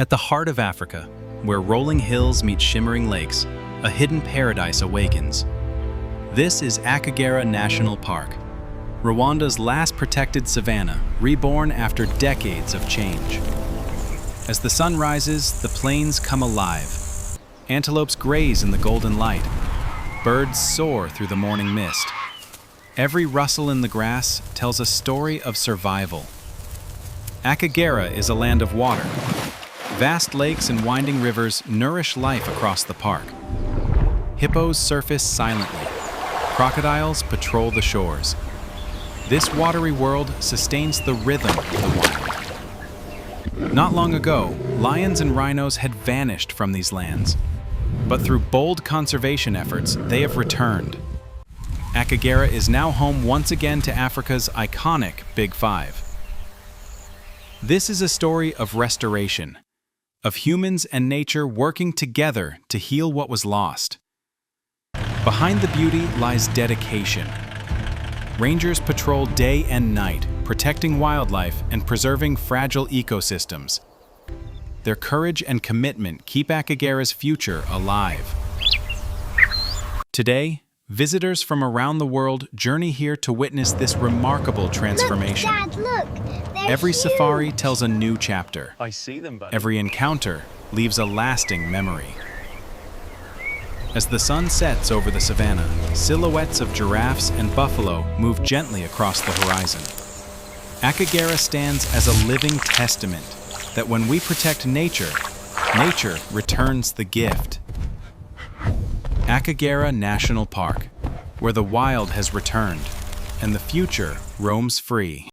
At the heart of Africa, where rolling hills meet shimmering lakes, a hidden paradise awakens. This is Akagera National Park, Rwanda's last protected savanna, reborn after decades of change. As the sun rises, the plains come alive. Antelopes graze in the golden light. Birds soar through the morning mist. Every rustle in the grass tells a story of survival. Akagera is a land of water. Vast lakes and winding rivers nourish life across the park. Hippos surface silently. Crocodiles patrol the shores. This watery world sustains the rhythm of the wild. Not long ago, lions and rhinos had vanished from these lands. But through bold conservation efforts, they have returned. Akagera is now home once again to Africa's iconic Big Five. This is a story of restoration, of humans and nature working together to heal what was lost. Behind the beauty lies dedication. Rangers patrol day and night, protecting wildlife and preserving fragile ecosystems. Their courage and commitment keep Akagera's future alive. Today, visitors from around the world journey here to witness this remarkable transformation. Look, Dad, look! They're Every huge. safari tells a new chapter. I see them, buddy. Every encounter leaves a lasting memory. As the sun sets over the savanna, silhouettes of giraffes and buffalo move gently across the horizon. Akagera stands as a living testament that when we protect nature, nature returns the gift. Akagera National Park, where the wild has returned and the future roams free.